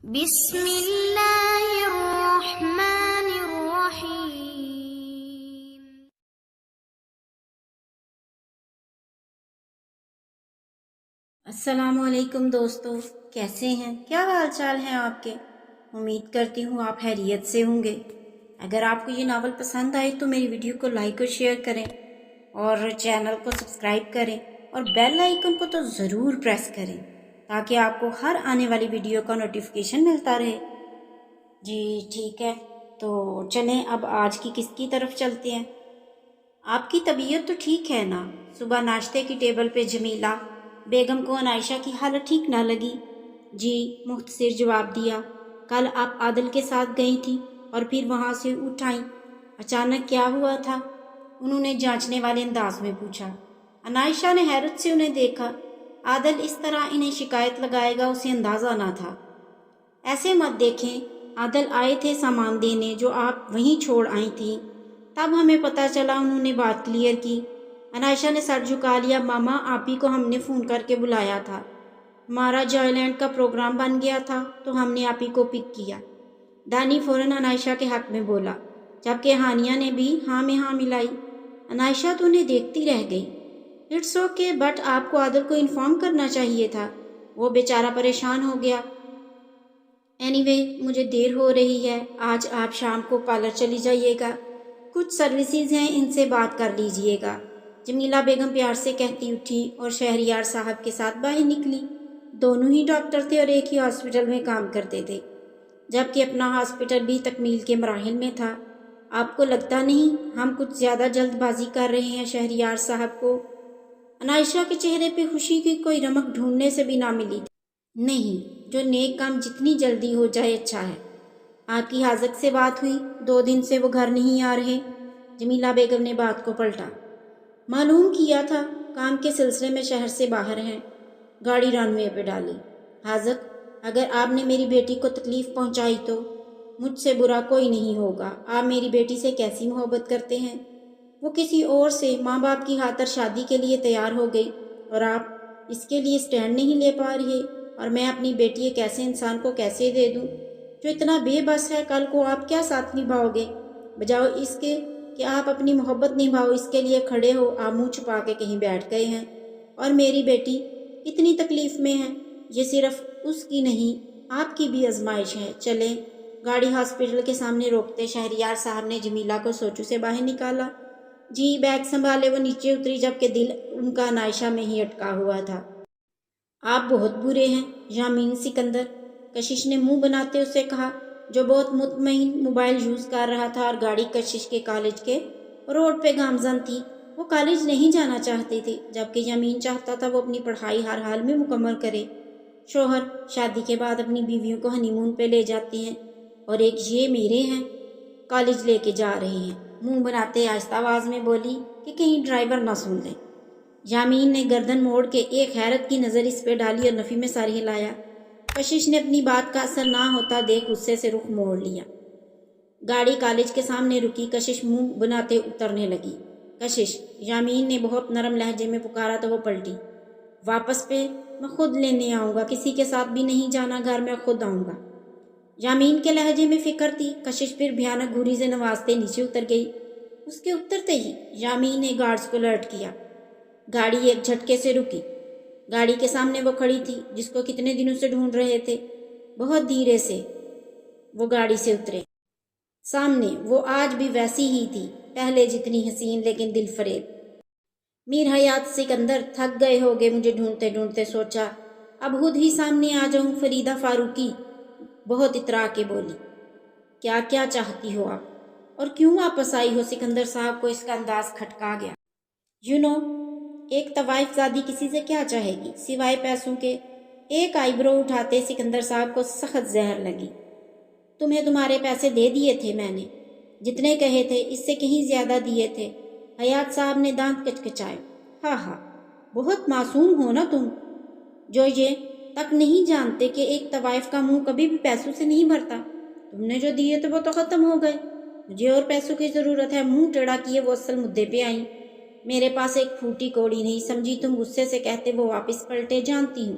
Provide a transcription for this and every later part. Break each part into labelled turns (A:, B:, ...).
A: بسم اللہ الرحمن الرحیم۔
B: السلام علیکم دوستو، کیسے ہیں؟ کیا حال چال ہیں آپ کے؟ امید کرتی ہوں آپ خیریت سے ہوں گے۔ اگر آپ کو یہ ناول پسند آئے تو میری ویڈیو کو لائک اور شیئر کریں اور چینل کو سبسکرائب کریں اور بیل آئیکن کو تو ضرور پریس کریں تاکہ آپ کو ہر آنے والی ویڈیو کا نوٹیفیکیشن ملتا رہے۔ جی ٹھیک ہے، تو چلیں اب آج کی قسط کی طرف چلتے ہیں۔ آپ کی طبیعت تو ٹھیک ہے نا؟ صبح ناشتے کی ٹیبل پہ جمیلہ بیگم کو عنائشہ کی حالت ٹھیک نہ لگی۔ جی مختصر جواب دیا۔ کل آپ عادل کے ساتھ گئی تھی اور پھر وہاں سے اٹھ آئیں، اچانک کیا ہوا تھا؟ انہوں نے جانچنے والے انداز میں پوچھا۔ عنائشہ نے حیرت سے انہیں دیکھا۔ عادل اس طرح انہیں شکایت لگائے گا اسے اندازہ نہ تھا۔ ایسے مت دیکھیں، عادل آئے تھے سامان دینے جو آپ وہیں چھوڑ آئی تھیں، تب ہمیں پتہ چلا۔ انہوں نے بات کلیئر کی۔ عنائشہ نے سر جھکا لیا۔ ماما آپ ہی کو ہم نے فون کر کے بلایا تھا، ہمارا جوائے لینڈ کا پروگرام بن گیا تھا تو ہم نے آپ ہی کو پک کیا۔ دانی فوراً عنائشہ کے حق میں بولا، جبکہ ہانیہ نے بھی ہاں میں ہاں ملائی۔ عنائشہ تو انہیں دیکھتی رہ گئی۔ اٹس اوکے، بٹ آپ کو عادل کو انفارم کرنا چاہیے تھا، وہ بیچارہ پریشان ہو گیا۔ اینی وے مجھے دیر ہو رہی ہے، آج آپ شام کو پارلر چلی جائیے گا، کچھ سروسز ہیں ان سے بات کر لیجئے گا۔ جمیلہ بیگم پیار سے کہتی اٹھی اور شہریار صاحب کے ساتھ باہر نکلی۔ دونوں ہی ڈاکٹر تھے اور ایک ہی ہاسپٹل میں کام کرتے تھے، جبکہ اپنا ہاسپٹل بھی تکمیل کے مراحل میں تھا۔ آپ کو لگتا نہیں ہم کچھ زیادہ جلد بازی کر رہے ہیں شہریار صاحب کو؟ عنائشہ کے چہرے پہ خوشی کی کوئی رمق ڈھونڈنے سے بھی نہ ملی تھی۔ نہیں، جو نیک کام جتنی جلدی ہو جائے اچھا ہے۔ آپ کی حاذق سے بات ہوئی؟ 2 دن سے وہ گھر نہیں آ رہے۔ جمیلہ بیگم نے بات کو پلٹا۔ معلوم کیا تھا، کام کے سلسلے میں شہر سے باہر ہیں۔ گاڑی رن وے پہ ڈالی۔ حاذق، اگر آپ نے میری بیٹی کو تکلیف پہنچائی تو مجھ سے برا کوئی نہیں ہوگا۔ آپ میری بیٹی سے کیسی محبت کرتے ہیں؟ وہ کسی اور سے ماں باپ کی خاطر شادی کے لیے تیار ہو گئی اور آپ اس کے لیے سٹینڈ نہیں لے پا رہے، اور میں اپنی بیٹی ایک ایسے انسان کو کیسے دے دوں جو اتنا بے بس ہے؟ کل کو آپ کیا ساتھ نبھاؤ گے؟ بجائے اس کے کہ آپ اپنی محبت نبھاؤ، اس کے لیے کھڑے ہو، آپ منہ چھپا کے کہیں بیٹھ گئے ہیں۔ اور میری بیٹی اتنی تکلیف میں ہے، یہ صرف اس کی نہیں آپ کی بھی آزمائش ہے۔ چلیں۔ گاڑی ہاسپٹل کے سامنے روکتے شہریار صاحب نے جمیلہ کو سوچو سے باہر نکالا۔ جی بیگ سنبھالے وہ نیچے اتری، جبکہ دل ان کا عنائشہ میں ہی اٹکا ہوا تھا۔ آپ بہت برے ہیں یامین سکندر، کشش نے منہ بناتے اسے کہا، جو بہت مطمئن موبائل یوز کر رہا تھا اور گاڑی کشش کے کالج کے روڈ پہ گامزن تھی۔ وہ کالج نہیں جانا چاہتی تھی، جبکہ یامین چاہتا تھا وہ اپنی پڑھائی ہر حال میں مکمل کرے۔ شوہر شادی کے بعد اپنی بیویوں کو ہنی مون پہ لے جاتے ہیں، اور ایک یہ میرے ہیں کالج لے کے جا رہے ہیں۔ منہ بناتے آہستہ آواز میں بولی کہ کہیں ڈرائیور نہ سن لے۔ یامین نے گردن موڑ کے ایک حیرت کی نظر اس پہ ڈالی اور نفی میں سر ہلایا۔ کشش نے اپنی بات کا اثر نہ ہوتا دیکھ غصے سے رخ موڑ لیا۔ گاڑی کالج کے سامنے رکی۔ کشش منہ بناتے اترنے لگی۔ کشش، یامین نے بہت نرم لہجے میں پکارا تو وہ پلٹی۔ واپس پہ میں خود لینے آؤں گا، کسی کے ساتھ بھی نہیں جانا، گھر میں خود آؤں گا۔ یامین کے لہجے میں فکر تھی۔ کشش پھر بھیانک گھوری سے نوازتے نیچے اتر گئی۔ اس کے اترتے ہی یامین نے گارڈز کو الرٹ کیا۔ گاڑی ایک جھٹکے سے رکی۔ گاڑی کے سامنے وہ کھڑی تھی جس کو کتنے دنوں سے ڈھونڈ رہے تھے۔ بہت دھیرے سے وہ گاڑی سے اترے۔ سامنے وہ آج بھی ویسی ہی تھی، پہلے جتنی حسین لیکن دل فریب۔ میر حیات سکندر، تھک گئے ہوگے مجھے ڈھونڈتے ڈھونڈتے، سوچا اب خود ہی سامنے آ جاؤں۔ فریدہ فاروقی بہت اترا کے بولی، کیا کیا چاہتی ہو آپ، اور کیوں واپس آئی ہو؟ سکندر صاحب کو اس کا انداز کھٹکا گیا۔ ایک طوائف زادی کسی سے کیا چاہے گی سوائے پیسوں کے؟ ایک آئی برو اٹھاتے سکندر صاحب کو سخت زہر لگی۔ تمہیں تمہارے پیسے دے دیے تھے میں نے، جتنے کہے تھے اس سے کہیں زیادہ دیے تھے۔ حیات صاحب نے دانت کچکچائے۔ ہاں ہاں، بہت معصوم ہو نا تم، جو یہ تک نہیں جانتے کہ ایک طوائف کا منہ کبھی بھی پیسوں سے نہیں بھرتا۔ تم نے جو دیے تھے وہ تو ختم ہو گئے، مجھے اور پیسوں کی ضرورت ہے۔ منہ ٹیڑھا کیے وہ اصل مدعے پہ آئیں۔ میرے پاس ایک پھوٹی کوڑی نہیں، سمجھی تم؟ غصے سے کہتے وہ واپس پلٹے۔ جانتی ہوں۔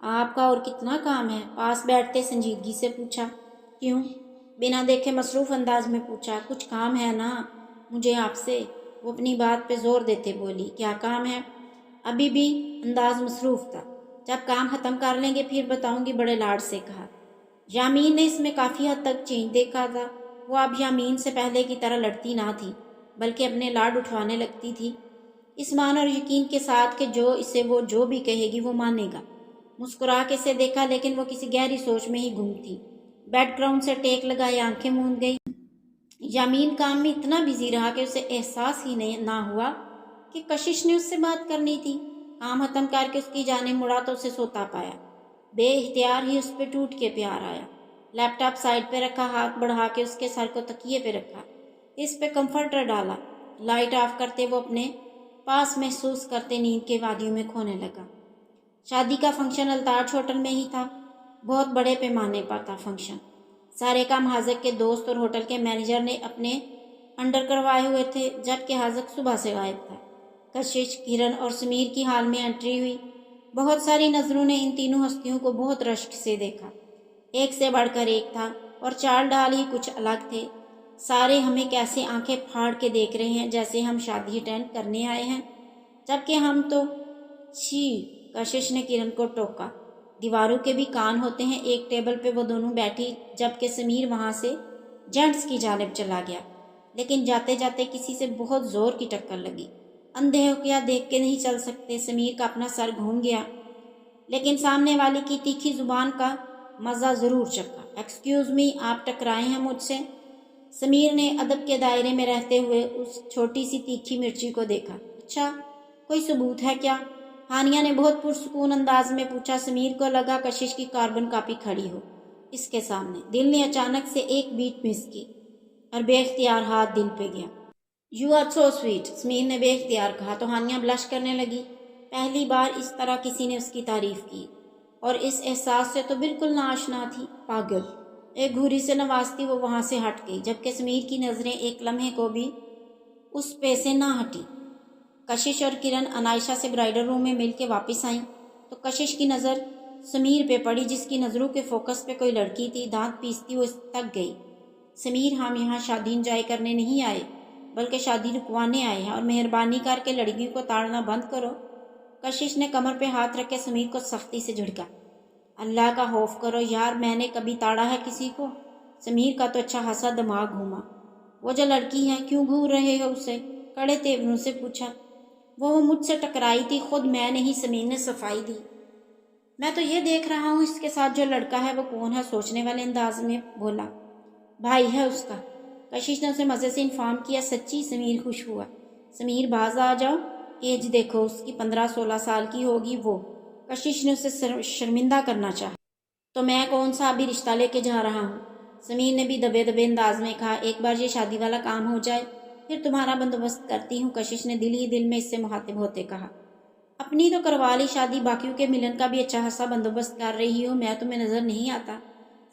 B: آپ کا اور کتنا کام ہے؟ پاس بیٹھتے سنجیدگی سے پوچھا۔ کیوں؟ بنا دیکھے مصروف انداز میں پوچھا۔ کچھ کام ہے نا مجھے آپ سے؟ وہ اپنی بات پہ زور دیتے بولی۔ کیا کام ہے؟ ابھی بھی انداز مصروف تھا۔ جب کام ختم کر لیں گے پھر بتاؤں گی، بڑے لاڈ سے کہا۔ یامین نے اس میں کافی حد تک چینج دیکھا تھا۔ وہ اب یامین سے پہلے کی طرح لڑتی نہ تھی بلکہ اپنے لاڈ اٹھوانے لگتی تھی، اس مان اور یقین کے ساتھ کہ وہ جو بھی کہے گی وہ مانے گا۔ مسکرا کے اسے دیکھا لیکن وہ کسی گہری سوچ میں ہی گم تھی۔ بیڈ گراؤنڈ سے ٹیک لگائے آنکھیں موند گئی۔ یامین کام میں اتنا بزی رہا کہ اسے احساس ہی نہ ہوا کہ کشش نے اس سے بات کرنی تھی۔ کام ختم کر کے اس کی جانب مڑا تو اسے سوتا پایا۔ بے اختیار ہی اس پہ ٹوٹ کے پیار آیا۔ لیپ ٹاپ سائڈ پہ رکھا، ہاتھ بڑھا کے اس کے سر کو تکیے پہ رکھا، اس پہ کمفرٹر ڈالا، لائٹ آف کرتے وہ اپنے پاس محسوس کرتے نیند کے وادیوں میں کھونے لگا۔ شادی کا فنکشن التاج ہوٹل میں ہی تھا۔ بہت بڑے پیمانے پر تھا فنکشن۔ سارے کام حاذق کے دوست اور ہوٹل کے مینیجر نے اپنے انڈر کروائے ہوئے تھے، جبکہ حاذق صبح سے غائب تھا۔ کشش، کرن اور سمیر کی حال میں انٹری ہوئی۔ بہت ساری نظروں نے ان تینوں ہستیوں کو بہت رشک سے دیکھا۔ ایک سے بڑھ کر ایک تھا اور چال ڈال ہی کچھ الگ تھے۔ سارے ہمیں کیسے آنکھیں پھاڑ کے دیکھ رہے ہیں جیسے ہم شادی اٹینڈ کرنے آئے ہیں، جبکہ ہم تو چھی۔ کشش نے کرن کو ٹوکا۔ دیواروں کے بھی کان ہوتے ہیں۔ ایک ٹیبل پہ وہ دونوں بیٹھی جبکہ سمیر وہاں سے جینٹس کی جانب چلا گیا، لیکن جاتے جاتے کسی سے بہت زور کی ٹکر لگی۔ اندھے ہو کیا دیکھ کے نہیں چل سکتے؟ سمیر کا اپنا سر گھوم گیا، لیکن سامنے والی کی تیکھی زبان کا مزہ ضرور چکھا۔ ایکسکیوز می، آپ ٹکرائے ہیں مجھ سے؟ سمیر نے ادب کے دائرے میں رہتے ہوئے اس چھوٹی سی تیکھی مرچی کو دیکھا۔ اچھا، کوئی ثبوت ہے کیا؟ ہانیہ نے بہت پرسکون انداز میں پوچھا۔ سمیر کو لگا کشش کی کاربن کاپی کھڑی ہو اس کے سامنے۔ دل نے اچانک سے ایک بیٹ مس کی اور بے اختیار ہاتھ دل پہ گیا۔ You are so sweet, Sameer نے بے اختیار کہا تو ہانیہ بلش کرنے لگی۔ پہلی بار اس طرح کسی نے اس کی تعریف کی اور اس احساس سے تو بالکل ناآشنا تھی۔ پاگل، ایک گھوری سے نوازتی وہ وہاں سے ہٹ گئی، جبکہ سمیر کی نظریں ایک لمحے کو بھی اس پہ سے نہ ہٹی۔ کشش اور کرن انائشہ سے برائڈل روم میں مل کے واپس آئیں تو کشش کی نظر سمیر پہ پڑی، جس کی نظروں کے فوکس پہ کوئی لڑکی تھی۔ دانت پیستی وہ تک گئی۔ سمیر، ہم یہاں شادی انجوائے کرنے نہیں آئے بلکہ شادی رکوانے آئے ہیں، اور مہربانی کر کے لڑکیوں کو تاڑنا بند کرو۔ کشش نے کمر پہ ہاتھ رکھ کے سمیر کو سختی سے جھڑکا۔ اللہ کا خوف کرو یار، میں نے کبھی تاڑا ہے کسی کو؟ سمیر کا تو اچھا خاصا دماغ گھوما۔ وہ جو لڑکی ہے کیوں گھور رہے ہو اسے؟ کڑے تیوروں سے پوچھا۔ وہ مجھ سے ٹکرائی تھی، خود میں نہیں، سمیر نے صفائی دی۔ میں تو یہ دیکھ رہا ہوں اس کے ساتھ جو لڑکا ہے وہ کون ہے، سوچنے والے انداز میں بولا۔ بھائی ہے اس کا، کشش نے اسے مزے سے انفارم کیا۔ سچی؟ سمیر خوش ہوا۔ سمیر باز آ جاؤ، ایج دیکھو اس کی، 15-16 سال کی ہوگی وہ۔ کشش نے اسے شرمندہ کرنا چاہا۔ تو میں کون سا ابھی رشتہ لے کے جا رہا ہوں؟ سمیر نے بھی دبے دبے انداز میں کہا۔ ایک بار یہ شادی والا کام ہو جائے پھر تمہارا بندوبست کرتی ہوں، کشش نے دل ہی دل میں اس سے مخاطب ہوتے کہا۔ اپنی تو کروا لی شادی، باقیوں کے ملن کا بھی اچھا خاصا بندوبست کر رہی ہو، میں تمہیں نظر نہیں آتا؟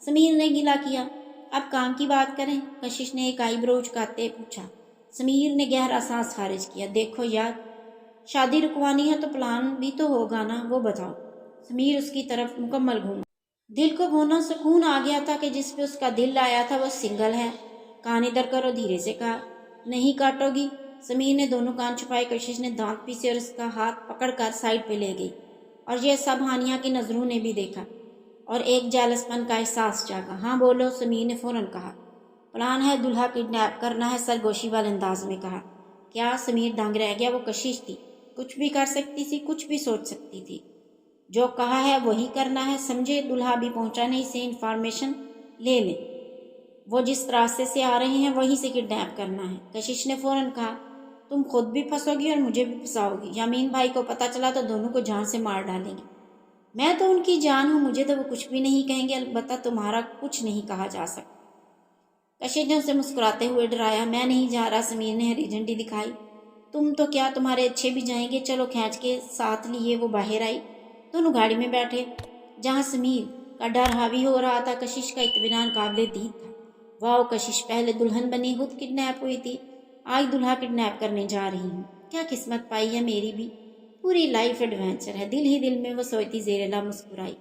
B: سمیر نے گلا کیا۔ اب کام کی بات کریں، کشش نے ایک آئی برو اچکاتے پوچھا۔ سمیر نے گہرا سانس خارج کیا۔ دیکھو یار، شادی رکوانی ہے تو پلان بھی تو ہوگا نا، وہ بتاؤ۔ سمیر اس کی طرف مکمل گھوما۔ دل کو بھونا سکون آ گیا تھا کہ جس پہ اس کا دل آیا تھا وہ سنگل ہے۔ کان ادھر کرو، دھیرے سے کہا۔ نہیں کاٹو گی؟ سمیر نے دونوں کان چھپائے۔ کشش نے دانت پیسے اور اس کا ہاتھ پکڑ کر سائڈ پہ لے گئی، اور یہ سب ہانیہ کی نظروں نے بھی دیکھا اور ایک جالس پن کا احساس جاگا۔ ہاں بولو، سمیر نے فوراً کہا۔ پلان ہے دلہا کڈنیپ کرنا ہے، سرگوشی والے انداز میں کہا۔ کیا؟ سمیر دنگ رہ گیا۔ وہ کشش تھی، کچھ بھی کر سکتی تھی، کچھ بھی سوچ سکتی تھی۔ جو کہا ہے وہی کرنا ہے، سمجھے؟ دلہا بھی پہنچا نہیں سے انفارمیشن لے لیں، وہ جس راستے سے آ رہے ہیں وہیں سے کڈنیپ کرنا ہے۔ کشش نے فوراً کہا۔ تم خود بھی پھنسو گی اور مجھے بھی پھنساؤ گی، یامین بھائی کو پتہ چلا تو دونوں کو جان سے مار ڈالیں گے۔ میں تو ان کی جان ہوں، مجھے تو وہ کچھ بھی نہیں کہیں گے، البتہ تمہارا کچھ نہیں کہا جا سکتا۔ کشش نے اسے مسکراتے ہوئے ڈرایا۔ میں نہیں جا رہا، سمیر نے ہری جھنڈی دکھائی۔ تم تو کیا، تمہارے اچھے بھی جائیں گے، چلو۔ کھینچ کے ساتھ لیے وہ باہر آئی۔ دونوں گاڑی میں بیٹھے۔ جہاں سمیر کا ڈر حاوی ہو رہا تھا، کشش کا اطمینان قابل دید تھا۔ واؤ، کشش پہلے دلہن بنی خود کڈنیپ ہوئی تھی، آج دلہا کڈنیپ کرنے جا رہی ہوں، کیا قسمت پائی ہے میری بھی۔ پوری لائف ایڈونچر ہے. دل ہی دل میں وہ سوچتی زیر لب مسکرائی.